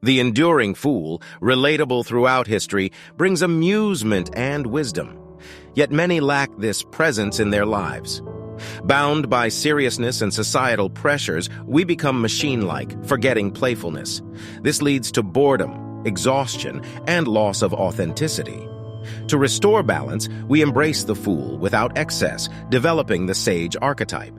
The enduring fool, relatable throughout history, brings amusement and wisdom. Yet many lack this presence in their lives. Bound by seriousness and societal pressures, we become machine-like, forgetting playfulness. This leads to boredom, exhaustion, and loss of authenticity. To restore balance, we embrace the fool without excess, developing the sage archetype.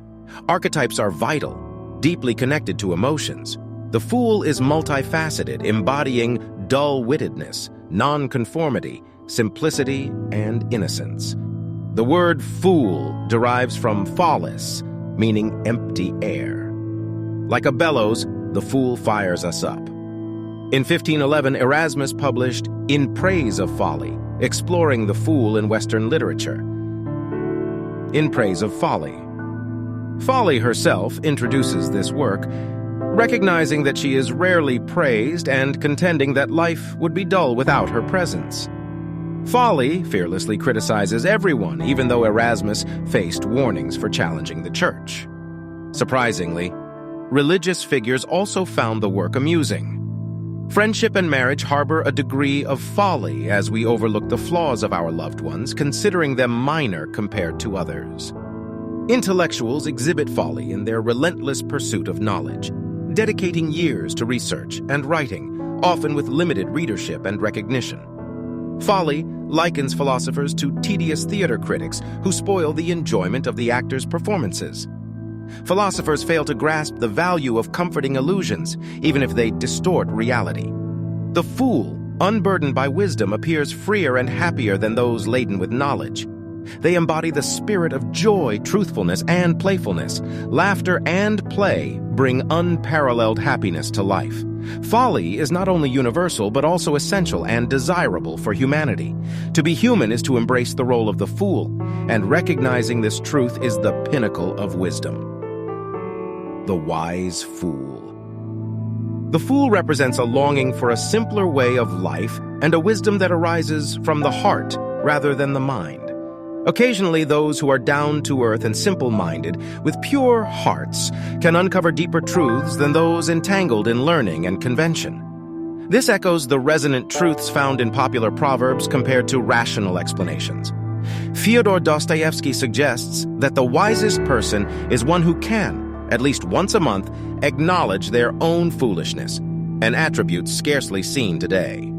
Archetypes are vital, deeply connected to emotions. The fool is multifaceted, embodying dull-wittedness, nonconformity, simplicity, and innocence. The word fool derives from follis, meaning empty air. Like a bellows, the fool fires us up. In 1511, Erasmus published In Praise of Folly, exploring the fool in Western literature. In Praise of Folly. Folly herself introduces this work, recognizing that she is rarely praised and contending that life would be dull without her presence. Folly fearlessly criticizes everyone, even though Erasmus faced warnings for challenging the church. Surprisingly, religious figures also found the work amusing. Friendship and marriage harbor a degree of folly as we overlook the flaws of our loved ones, considering them minor compared to others. Intellectuals exhibit folly in their relentless pursuit of knowledge, dedicating years to research and writing, often with limited readership and recognition. Folly likens philosophers to tedious theater critics who spoil the enjoyment of the actors' performances. Philosophers fail to grasp the value of comforting illusions, even if they distort reality. The fool, unburdened by wisdom, appears freer and happier than those laden with knowledge. They embody the spirit of joy, truthfulness, and playfulness. Laughter and play bring unparalleled happiness to life. Folly is not only universal, but also essential and desirable for humanity. To be human is to embrace the role of the fool, and recognizing this truth is the pinnacle of wisdom. The wise fool. The fool represents a longing for a simpler way of life and a wisdom that arises from the heart rather than the mind. Occasionally, those who are down to earth and simple-minded, with pure hearts, can uncover deeper truths than those entangled in learning and convention. This echoes the resonant truths found in popular proverbs compared to rational explanations. Fyodor Dostoevsky suggests that the wisest person is one who can, at least once a month, acknowledge their own foolishness, an attribute scarcely seen today.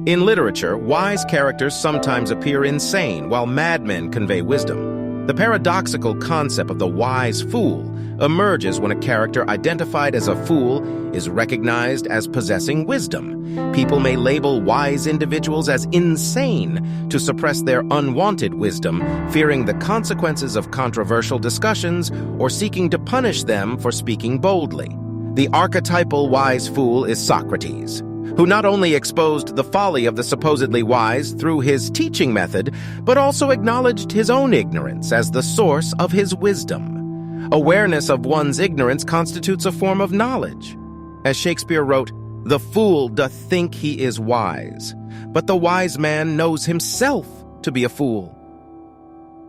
In literature, wise characters sometimes appear insane, while madmen convey wisdom. The paradoxical concept of the wise fool emerges when a character identified as a fool is recognized as possessing wisdom. People may label wise individuals as insane to suppress their unwanted wisdom, fearing the consequences of controversial discussions or seeking to punish them for speaking boldly. The archetypal wise fool is Socrates, who not only exposed the folly of the supposedly wise through his teaching method, but also acknowledged his own ignorance as the source of his wisdom. Awareness of one's ignorance constitutes a form of knowledge. As Shakespeare wrote, "The fool doth think he is wise, but the wise man knows himself to be a fool."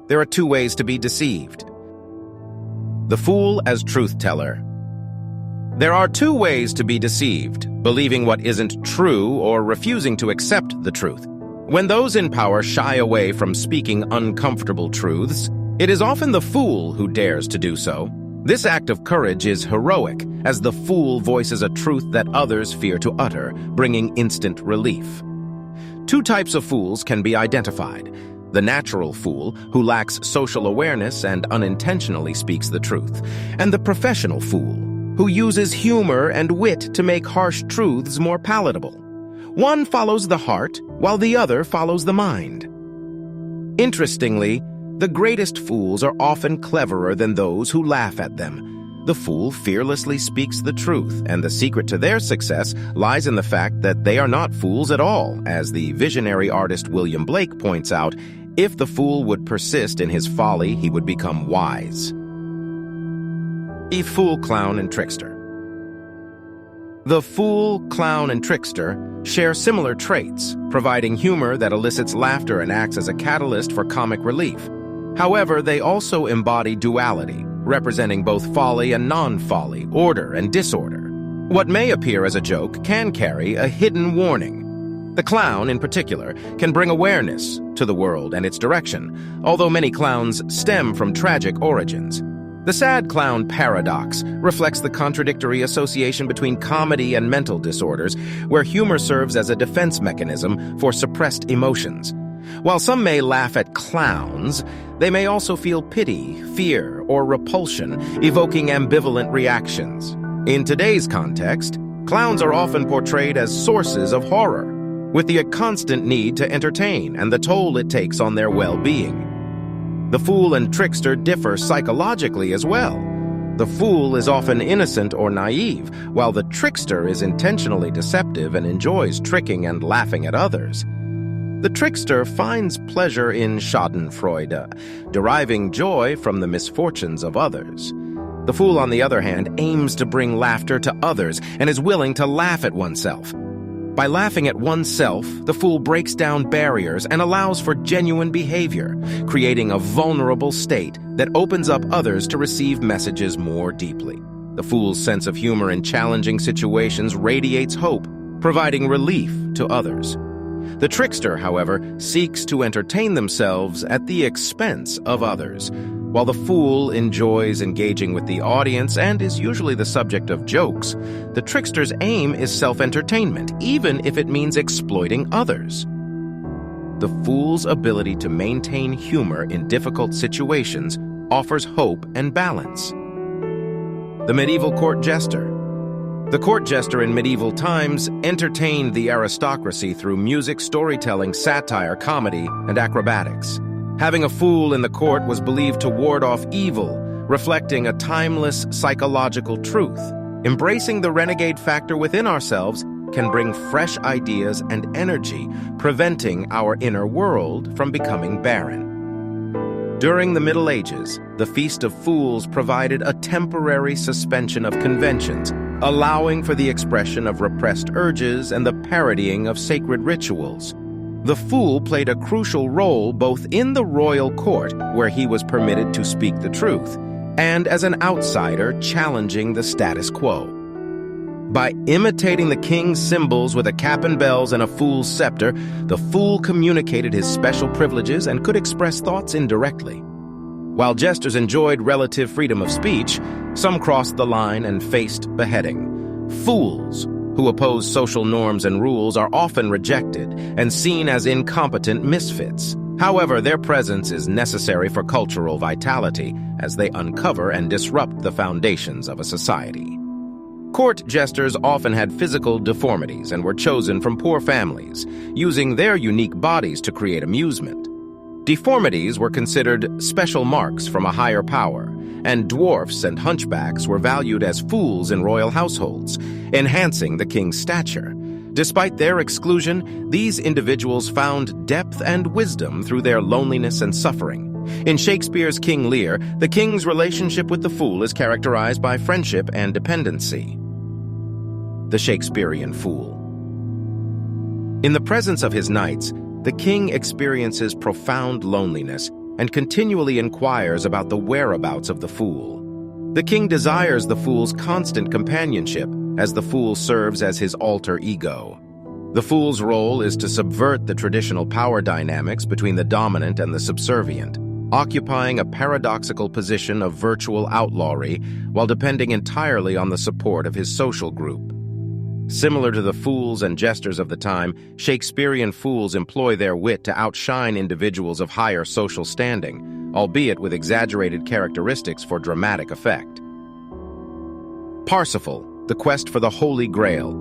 There are two ways to be deceived. The fool as truth-teller. There are two ways to be deceived: believing what isn't true or refusing to accept the truth. When those in power shy away from speaking uncomfortable truths, it is often the fool who dares to do so. This act of courage is heroic, as the fool voices a truth that others fear to utter, bringing instant relief. Two types of fools can be identified: the natural fool, who lacks social awareness and unintentionally speaks the truth, and the professional fool, who uses humor and wit to make harsh truths more palatable. One follows the heart, while the other follows the mind. Interestingly, the greatest fools are often cleverer than those who laugh at them. The fool fearlessly speaks the truth, and the secret to their success lies in the fact that they are not fools at all. As the visionary artist William Blake points out, if the fool would persist in his folly, he would become wise. The fool, clown, and trickster. The fool, clown, and trickster share similar traits, providing humor that elicits laughter and acts as a catalyst for comic relief. However, they also embody duality, representing both folly and non-folly, order and disorder. What may appear as a joke can carry a hidden warning. The clown, in particular, can bring awareness to the world and its direction, although many clowns stem from tragic origins. The sad clown paradox reflects the contradictory association between comedy and mental disorders, where humor serves as a defense mechanism for suppressed emotions. While some may laugh at clowns, they may also feel pity, fear, or repulsion, evoking ambivalent reactions. In today's context, clowns are often portrayed as sources of horror, with the constant need to entertain and the toll it takes on their well-being. The fool and trickster differ psychologically as well. The fool is often innocent or naive, while the trickster is intentionally deceptive and enjoys tricking and laughing at others. The trickster finds pleasure in schadenfreude, deriving joy from the misfortunes of others. The fool, on the other hand, aims to bring laughter to others and is willing to laugh at oneself. By laughing at oneself, the fool breaks down barriers and allows for genuine behavior, creating a vulnerable state that opens up others to receive messages more deeply. The fool's sense of humor in challenging situations radiates hope, providing relief to others. The trickster, however, seeks to entertain themselves at the expense of others. While the fool enjoys engaging with the audience and is usually the subject of jokes, the trickster's aim is self-entertainment, even if it means exploiting others. The fool's ability to maintain humor in difficult situations offers hope and balance. The medieval court jester. The court jester in medieval times entertained the aristocracy through music, storytelling, satire, comedy, and acrobatics. Having a fool in the court was believed to ward off evil, reflecting a timeless psychological truth. Embracing the renegade factor within ourselves can bring fresh ideas and energy, preventing our inner world from becoming barren. During the Middle Ages, the Feast of Fools provided a temporary suspension of conventions, allowing for the expression of repressed urges and the parodying of sacred rituals. The fool played a crucial role both in the royal court, where he was permitted to speak the truth, and as an outsider challenging the status quo. By imitating the king's symbols with a cap and bells and a fool's scepter, the fool communicated his special privileges and could express thoughts indirectly. While jesters enjoyed relative freedom of speech, some crossed the line and faced beheading. Fools, who oppose social norms and rules, are often rejected and seen as incompetent misfits. However, their presence is necessary for cultural vitality as they uncover and disrupt the foundations of a society. Court jesters often had physical deformities and were chosen from poor families, using their unique bodies to create amusement. Deformities were considered special marks from a higher power, and dwarfs and hunchbacks were valued as fools in royal households, enhancing the king's stature. Despite their exclusion, these individuals found depth and wisdom through their loneliness and suffering. In Shakespeare's King Lear, the king's relationship with the fool is characterized by friendship and dependency. The Shakespearean Fool. In the presence of his knights, the king experiences profound loneliness and continually inquires about the whereabouts of the fool. The king desires the fool's constant companionship, as the fool serves as his alter ego. The fool's role is to subvert the traditional power dynamics between the dominant and the subservient, occupying a paradoxical position of virtual outlawry while depending entirely on the support of his social group. Similar to the fools and jesters of the time, Shakespearean fools employ their wit to outshine individuals of higher social standing, albeit with exaggerated characteristics for dramatic effect. Parsifal, the quest for the Holy Grail.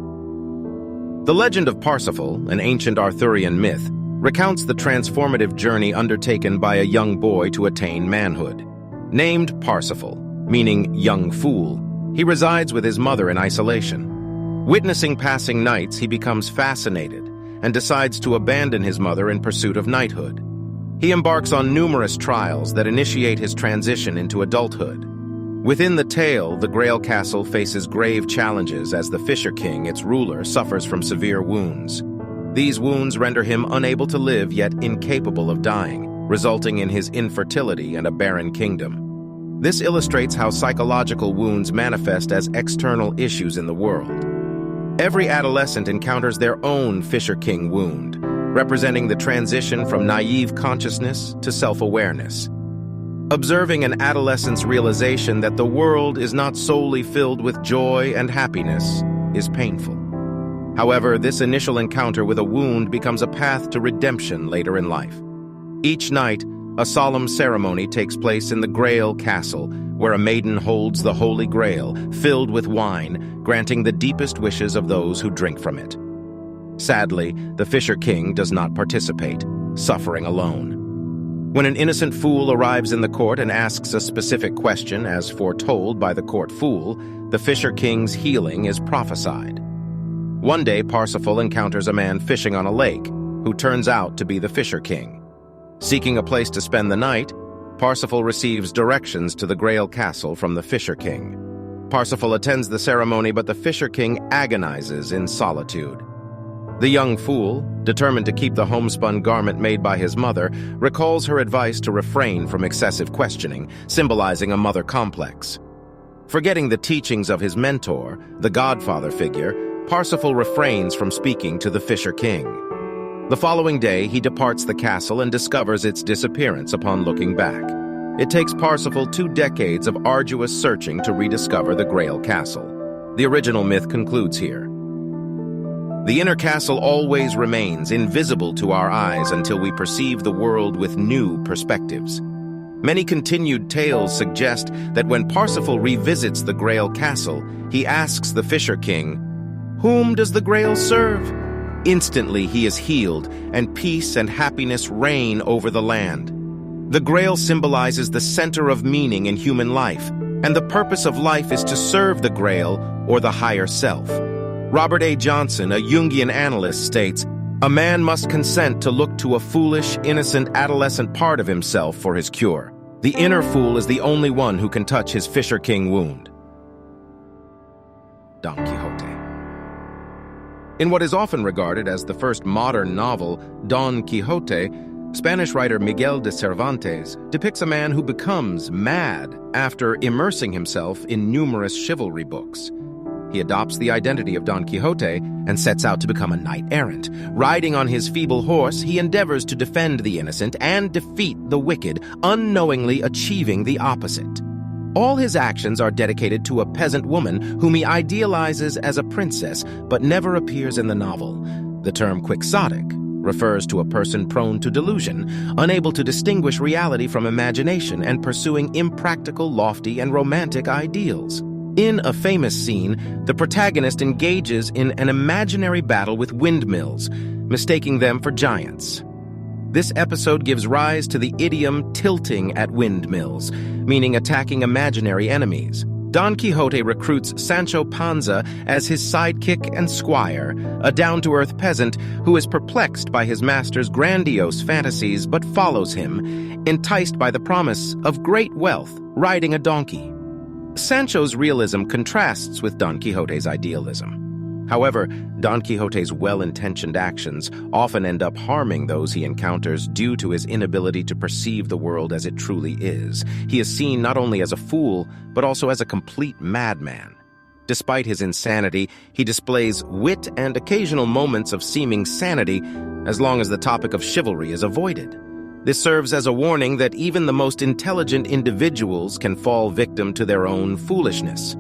The legend of Parsifal, an ancient Arthurian myth, recounts the transformative journey undertaken by a young boy to attain manhood. Named Parsifal, meaning young fool, he resides with his mother in isolation. Witnessing passing knights, he becomes fascinated and decides to abandon his mother in pursuit of knighthood. He embarks on numerous trials that initiate his transition into adulthood. Within the tale, the Grail castle faces grave challenges as the Fisher King, its ruler, suffers from severe wounds. These wounds render him unable to live, yet incapable of dying, resulting in his infertility and a barren kingdom. This illustrates how psychological wounds manifest as external issues in the world. Every adolescent encounters their own Fisher King wound, representing the transition from naive consciousness to self-awareness. Observing an adolescent's realization that the world is not solely filled with joy and happiness is painful. However, this initial encounter with a wound becomes a path to redemption later in life. Each night, a solemn ceremony takes place in the Grail castle, where a maiden holds the Holy Grail, filled with wine, granting the deepest wishes of those who drink from it. Sadly, the Fisher King does not participate, suffering alone. When an innocent fool arrives in the court and asks a specific question as foretold by the court fool, the Fisher King's healing is prophesied. One day, Parsifal encounters a man fishing on a lake, who turns out to be the Fisher King. Seeking a place to spend the night, Parsifal receives directions to the Grail castle from the Fisher King. Parsifal attends the ceremony, but the Fisher King agonizes in solitude. The young fool, determined to keep the homespun garment made by his mother, recalls her advice to refrain from excessive questioning, symbolizing a mother complex. Forgetting the teachings of his mentor, the godfather figure, Parsifal refrains from speaking to the Fisher King. The following day, he departs the castle and discovers its disappearance upon looking back. It takes Parsifal 2 decades of arduous searching to rediscover the Grail castle. The original myth concludes here. The inner castle always remains invisible to our eyes until we perceive the world with new perspectives. Many continued tales suggest that when Parsifal revisits the Grail castle, he asks the Fisher King, "Whom does the Grail serve?" Instantly he is healed, and peace and happiness reign over the land. The Grail symbolizes the center of meaning in human life, and the purpose of life is to serve the Grail or the higher self. Robert A. Johnson, a Jungian analyst, states, "A man must consent to look to a foolish, innocent, adolescent part of himself for his cure. The inner fool is the only one who can touch his Fisher King wound." Don Quixote. In what is often regarded as the first modern novel, Don Quixote, Spanish writer Miguel de Cervantes depicts a man who becomes mad after immersing himself in numerous chivalry books. He adopts the identity of Don Quixote and sets out to become a knight-errant. Riding on his feeble horse, he endeavors to defend the innocent and defeat the wicked, unknowingly achieving the opposite. All his actions are dedicated to a peasant woman whom he idealizes as a princess, but never appears in the novel. The term quixotic refers to a person prone to delusion, unable to distinguish reality from imagination and pursuing impractical, lofty, and romantic ideals. In a famous scene, the protagonist engages in an imaginary battle with windmills, mistaking them for giants. This episode gives rise to the idiom tilting at windmills, meaning attacking imaginary enemies. Don Quixote recruits Sancho Panza as his sidekick and squire, a down-to-earth peasant who is perplexed by his master's grandiose fantasies but follows him, enticed by the promise of great wealth, riding a donkey. Sancho's realism contrasts with Don Quixote's idealism. However, Don Quixote's well-intentioned actions often end up harming those he encounters due to his inability to perceive the world as it truly is. He is seen not only as a fool, but also as a complete madman. Despite his insanity, he displays wit and occasional moments of seeming sanity, as long as the topic of chivalry is avoided. This serves as a warning that even the most intelligent individuals can fall victim to their own foolishness.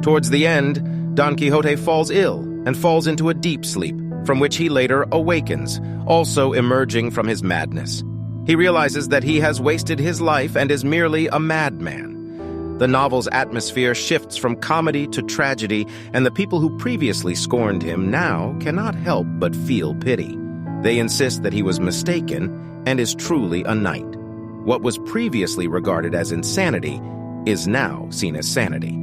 Towards the end, Don Quixote falls ill and falls into a deep sleep, from which he later awakens, also emerging from his madness. He realizes that he has wasted his life and is merely a madman. The novel's atmosphere shifts from comedy to tragedy, and the people who previously scorned him now cannot help but feel pity. They insist that he was mistaken and is truly a knight. What was previously regarded as insanity is now seen as sanity.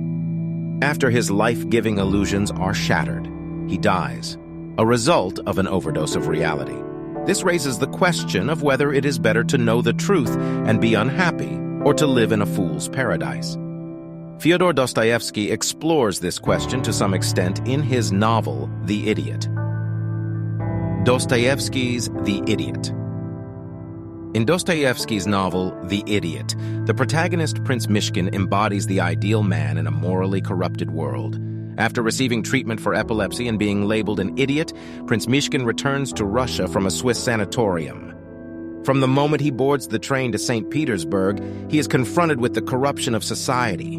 After his life-giving illusions are shattered, he dies, a result of an overdose of reality. This raises the question of whether it is better to know the truth and be unhappy, or to live in a fool's paradise. Fyodor Dostoevsky explores this question to some extent in his novel, The Idiot. Dostoevsky's The Idiot. In Dostoevsky's novel, The Idiot, the protagonist Prince Myshkin embodies the ideal man in a morally corrupted world. After receiving treatment for epilepsy and being labeled an idiot, Prince Myshkin returns to Russia from a Swiss sanatorium. From the moment he boards the train to St. Petersburg, he is confronted with the corruption of society.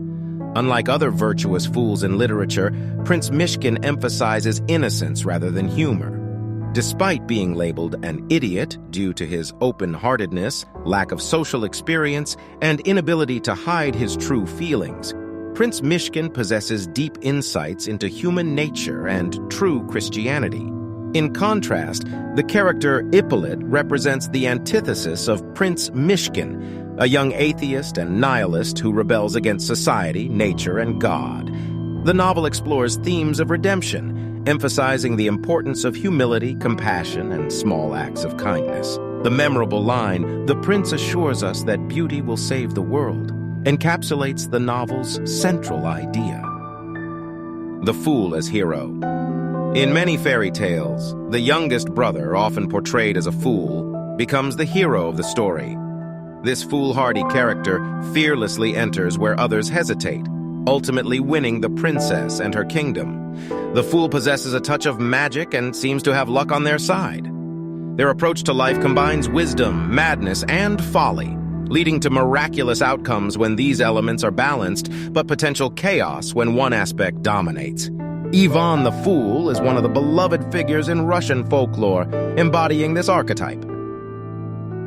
Unlike other virtuous fools in literature, Prince Myshkin emphasizes innocence rather than humor. Despite being labeled an idiot due to his open-heartedness, lack of social experience, and inability to hide his true feelings, Prince Myshkin possesses deep insights into human nature and true Christianity. In contrast, the character Ippolit represents the antithesis of Prince Myshkin, a young atheist and nihilist who rebels against society, nature, and God. The novel explores themes of redemption, emphasizing the importance of humility, compassion, and small acts of kindness. The memorable line, "The prince assures us that beauty will save the world," encapsulates the novel's central idea. The fool as hero. In many fairy tales, the youngest brother, often portrayed as a fool, becomes the hero of the story. This foolhardy character fearlessly enters where others hesitate, ultimately winning the princess and her kingdom. The fool possesses a touch of magic and seems to have luck on their side. Their approach to life combines wisdom, madness, and folly, leading to miraculous outcomes when these elements are balanced, but potential chaos when one aspect dominates. Ivan the Fool is one of the beloved figures in Russian folklore, embodying this archetype.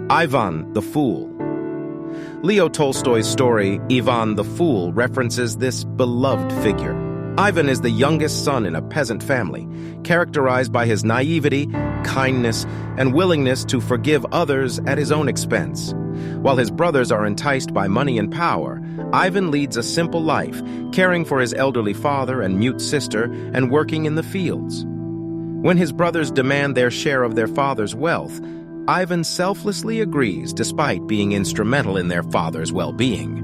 Ivan the Fool. Leo Tolstoy's story, Ivan the Fool, references this beloved figure. Ivan is the youngest son in a peasant family, characterized by his naivety, kindness, and willingness to forgive others at his own expense. While his brothers are enticed by money and power, Ivan leads a simple life, caring for his elderly father and mute sister and working in the fields. When his brothers demand their share of their father's wealth, Ivan selflessly agrees despite being instrumental in their father's well-being.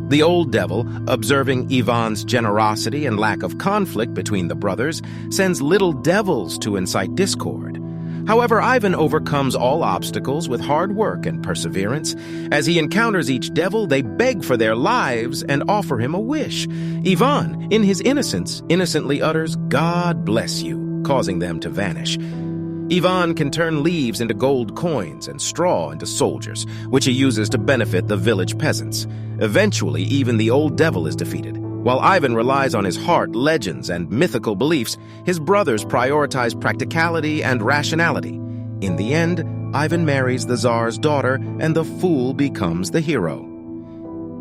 The old devil, observing Ivan's generosity and lack of conflict between the brothers, sends little devils to incite discord. However, Ivan overcomes all obstacles with hard work and perseverance. As he encounters each devil, they beg for their lives and offer him a wish. Ivan, in his innocence, innocently utters, "God bless you," causing them to vanish. Ivan can turn leaves into gold coins and straw into soldiers, which he uses to benefit the village peasants. Eventually, even the old devil is defeated. While Ivan relies on his heart, legends, and mythical beliefs, his brothers prioritize practicality and rationality. In the end, Ivan marries the Tsar's daughter, and the fool becomes the hero.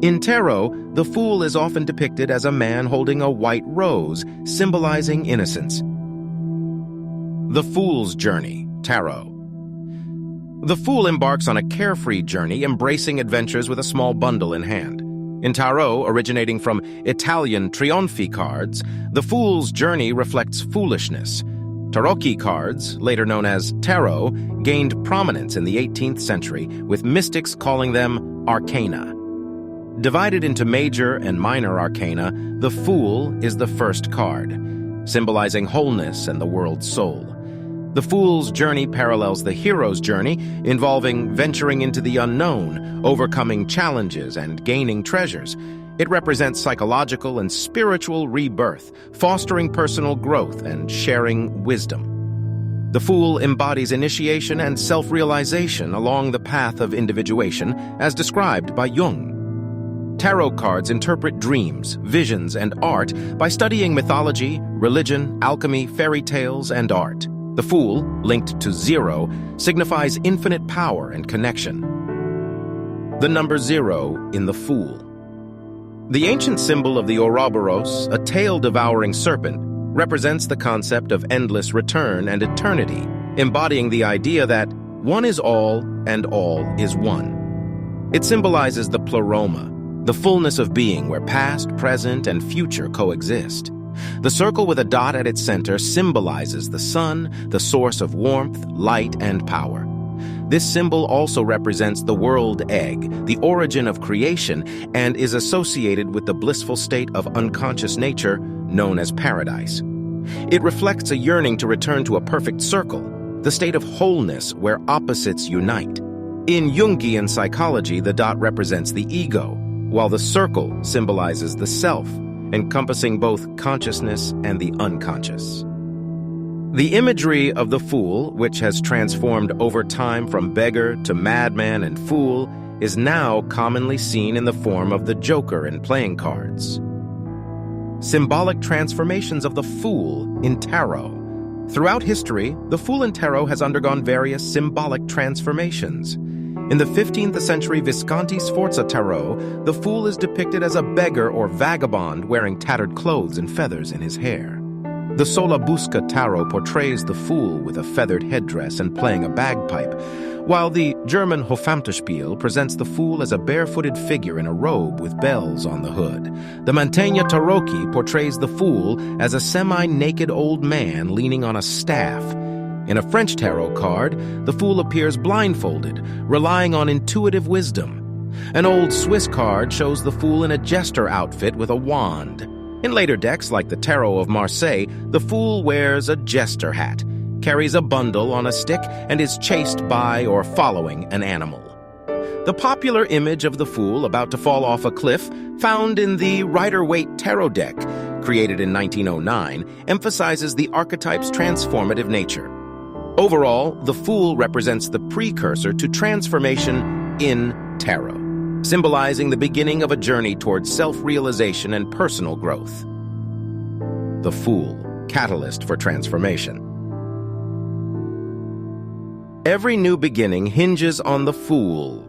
In tarot, the fool is often depicted as a man holding a white rose, symbolizing innocence. The Fool's Journey, Tarot. The fool embarks on a carefree journey, embracing adventures with a small bundle in hand. In tarot, originating from Italian trionfi cards, the fool's journey reflects foolishness. Tarocchi cards, later known as tarot, gained prominence in the 18th century, with mystics calling them arcana. Divided into major and minor arcana, the Fool is the first card, symbolizing wholeness and the world's soul. The fool's journey parallels the hero's journey, involving venturing into the unknown, overcoming challenges, and gaining treasures. It represents psychological and spiritual rebirth, fostering personal growth and sharing wisdom. The fool embodies initiation and self-realization along the path of individuation, as described by Jung. Tarot cards interpret dreams, visions, and art by studying mythology, religion, alchemy, fairy tales, and art. The Fool, linked to 0, signifies infinite power and connection. The number 0 in the Fool. The ancient symbol of the Ouroboros, a tail-devouring serpent, represents the concept of endless return and eternity, embodying the idea that one is all and all is one. It symbolizes the pleroma, the fullness of being where past, present, and future coexist. The circle with a dot at its center symbolizes the sun, the source of warmth, light, and power. This symbol also represents the world egg, the origin of creation, and is associated with the blissful state of unconscious nature known as paradise. It reflects a yearning to return to a perfect circle, the state of wholeness where opposites unite. In Jungian psychology, the dot represents the ego, while the circle symbolizes the self, encompassing both consciousness and the unconscious. The imagery of the fool, which has transformed over time from beggar to madman and fool, is now commonly seen in the form of the Joker in playing cards. Symbolic transformations of the fool in tarot. Throughout history, the fool in tarot has undergone various symbolic transformations. In the 15th century Visconti Sforza tarot, the fool is depicted as a beggar or vagabond wearing tattered clothes and feathers in his hair. The Solabusca tarot portrays the fool with a feathered headdress and playing a bagpipe, while the German Hofamterspiel presents the fool as a barefooted figure in a robe with bells on the hood. The Mantegna Tarocchi portrays the fool as a semi-naked old man leaning on a staff. In a French tarot card, the fool appears blindfolded, relying on intuitive wisdom. An old Swiss card shows the fool in a jester outfit with a wand. In later decks, like the Tarot of Marseille, the fool wears a jester hat, carries a bundle on a stick, and is chased by or following an animal. The popular image of the fool about to fall off a cliff, found in the Rider-Waite Tarot deck, created in 1909, emphasizes the archetype's transformative nature. Overall, the fool represents the precursor to transformation in tarot, symbolizing the beginning of a journey towards self-realization and personal growth. The fool, catalyst for transformation. Every new beginning hinges on the fool.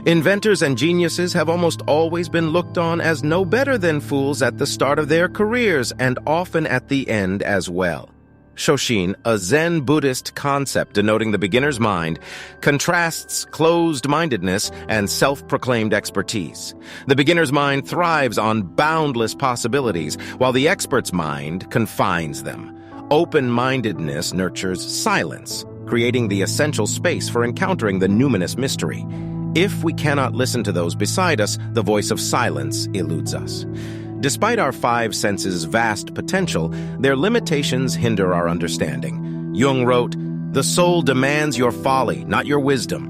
Inventors and geniuses have almost always been looked on as no better than fools at the start of their careers, and often at the end as well. Shoshin, a Zen Buddhist concept denoting the beginner's mind, contrasts closed-mindedness and self-proclaimed expertise. The beginner's mind thrives on boundless possibilities, while the expert's mind confines them. Open-mindedness nurtures silence, creating the essential space for encountering the numinous mystery. If we cannot listen to those beside us, the voice of silence eludes us. Despite our five senses' vast potential, their limitations hinder our understanding. Jung wrote, "The soul demands your folly, not your wisdom."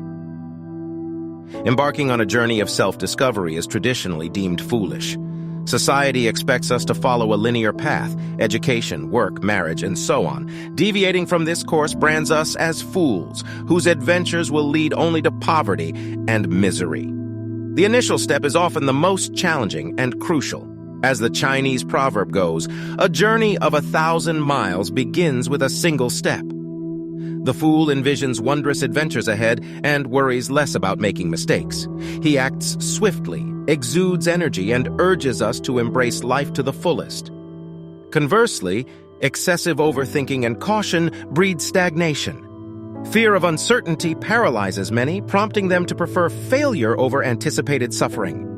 Embarking on a journey of self-discovery is traditionally deemed foolish. Society expects us to follow a linear path: education, work, marriage, and so on. Deviating from this course brands us as fools, whose adventures will lead only to poverty and misery. The initial step is often the most challenging and crucial. As the Chinese proverb goes, a journey of 1,000 miles begins with a single step. The fool envisions wondrous adventures ahead and worries less about making mistakes. He acts swiftly, exudes energy, and urges us to embrace life to the fullest. Conversely, excessive overthinking and caution breed stagnation. Fear of uncertainty paralyzes many, prompting them to prefer failure over anticipated suffering.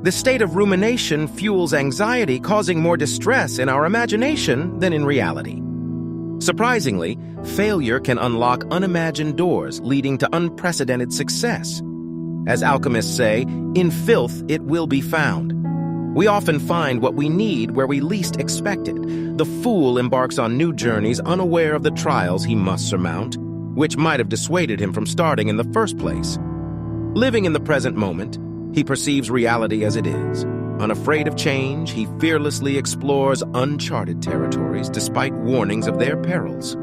This state of rumination fuels anxiety, causing more distress in our imagination than in reality. Surprisingly, failure can unlock unimagined doors, leading to unprecedented success. As alchemists say, in filth it will be found. We often find what we need where we least expect it. The fool embarks on new journeys unaware of the trials he must surmount, which might have dissuaded him from starting in the first place. Living in the present moment, he perceives reality as it is. Unafraid of change, he fearlessly explores uncharted territories despite warnings of their perils.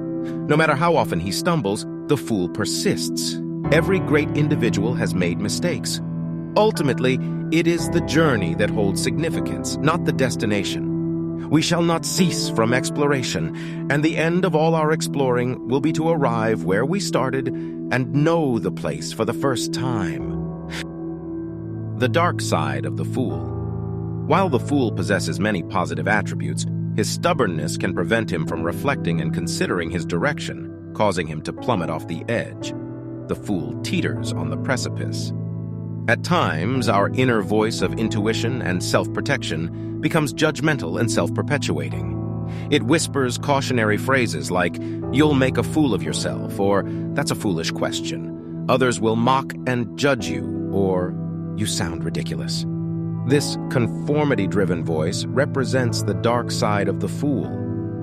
No matter how often he stumbles, the fool persists. Every great individual has made mistakes. Ultimately, it is the journey that holds significance, not the destination. We shall not cease from exploration, and the end of all our exploring will be to arrive where we started and know the place for the first time. The dark side of the fool. While the fool possesses many positive attributes, his stubbornness can prevent him from reflecting and considering his direction, causing him to plummet off the edge. The fool teeters on the precipice. At times, our inner voice of intuition and self-protection becomes judgmental and self-perpetuating. It whispers cautionary phrases like, "You'll make a fool of yourself," or "That's a foolish question." Others will mock and judge you, or "You sound ridiculous." This conformity-driven voice represents the dark side of the fool.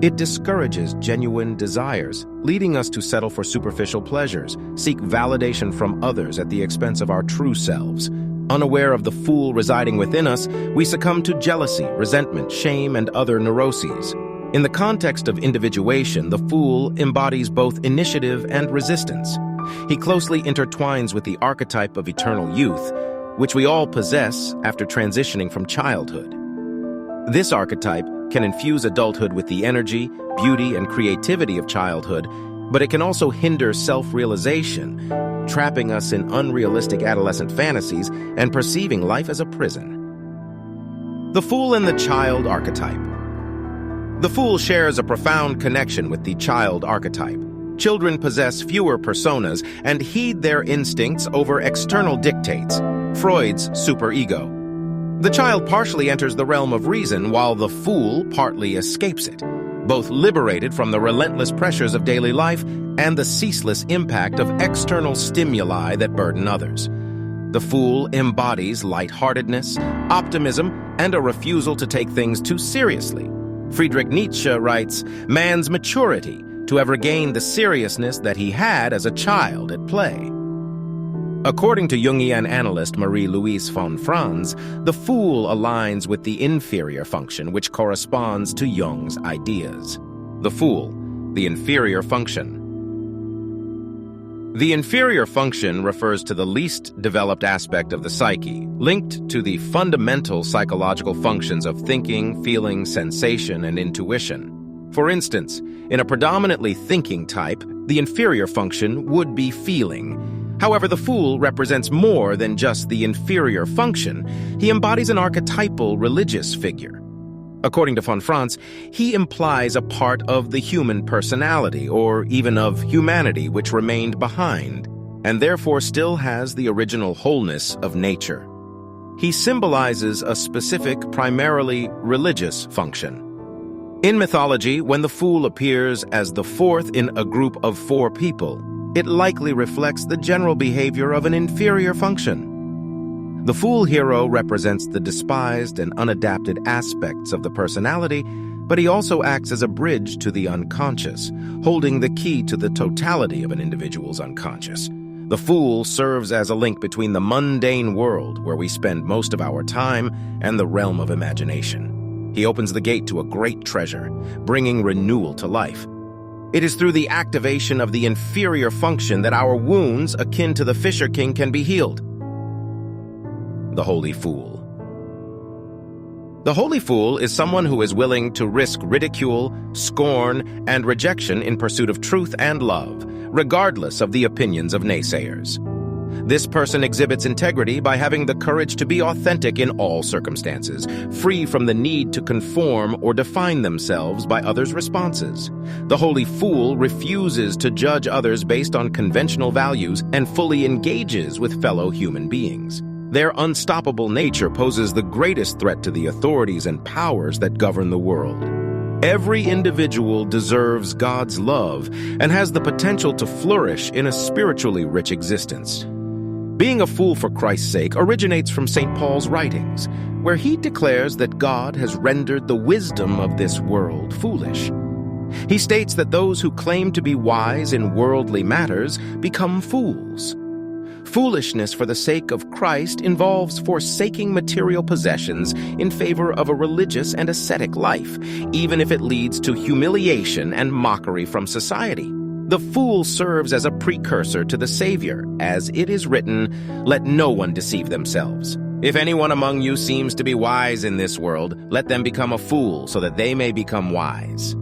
It discourages genuine desires, leading us to settle for superficial pleasures, seek validation from others at the expense of our true selves. Unaware of the fool residing within us, we succumb to jealousy, resentment, shame, and other neuroses. In the context of individuation, the fool embodies both initiative and resistance. He closely intertwines with the archetype of eternal youth, which we all possess after transitioning from childhood. This archetype can infuse adulthood with the energy, beauty, and creativity of childhood, but it can also hinder self-realization, trapping us in unrealistic adolescent fantasies and perceiving life as a prison. The Fool and the Child Archetype. The Fool shares a profound connection with the child archetype. Children possess fewer personas and heed their instincts over external dictates, Freud's superego. The child partially enters the realm of reason, while the fool partly escapes it, both liberated from the relentless pressures of daily life and the ceaseless impact of external stimuli that burden others. The fool embodies lightheartedness, optimism, and a refusal to take things too seriously. Friedrich Nietzsche writes, "Man's maturity to have regained the seriousness that he had as a child at play." According to Jungian analyst Marie-Louise von Franz, the fool aligns with the inferior function, which corresponds to Jung's ideas. The fool, the inferior function. The inferior function refers to the least developed aspect of the psyche, linked to the fundamental psychological functions of thinking, feeling, sensation, and intuition. For instance, in a predominantly thinking type, the inferior function would be feeling. However, the fool represents more than just the inferior function. He embodies an archetypal religious figure. According to von Franz, he implies a part of the human personality, or even of humanity, which remained behind, and therefore still has the original wholeness of nature. He symbolizes a specific, primarily religious function. In mythology, when the fool appears as the fourth in a group of four people, it likely reflects the general behavior of an inferior function. The fool hero represents the despised and unadapted aspects of the personality, but he also acts as a bridge to the unconscious, holding the key to the totality of an individual's unconscious. The fool serves as a link between the mundane world, where we spend most of our time, and the realm of imagination. He opens the gate to a great treasure, bringing renewal to life. It is through the activation of the inferior function that our wounds, akin to the Fisher King, can be healed. The Holy Fool. The Holy Fool is someone who is willing to risk ridicule, scorn, and rejection in pursuit of truth and love, regardless of the opinions of naysayers. This person exhibits integrity by having the courage to be authentic in all circumstances, free from the need to conform or define themselves by others' responses. The Holy Fool refuses to judge others based on conventional values and fully engages with fellow human beings. Their unstoppable nature poses the greatest threat to the authorities and powers that govern the world. Every individual deserves God's love and has the potential to flourish in a spiritually rich existence. Being a fool for Christ's sake originates from St. Paul's writings, where he declares that God has rendered the wisdom of this world foolish. He states that those who claim to be wise in worldly matters become fools. Foolishness for the sake of Christ involves forsaking material possessions in favor of a religious and ascetic life, even if it leads to humiliation and mockery from society. The fool serves as a precursor to the Savior, as it is written, "Let no one deceive themselves. If anyone among you seems to be wise in this world, let them become a fool so that they may become wise."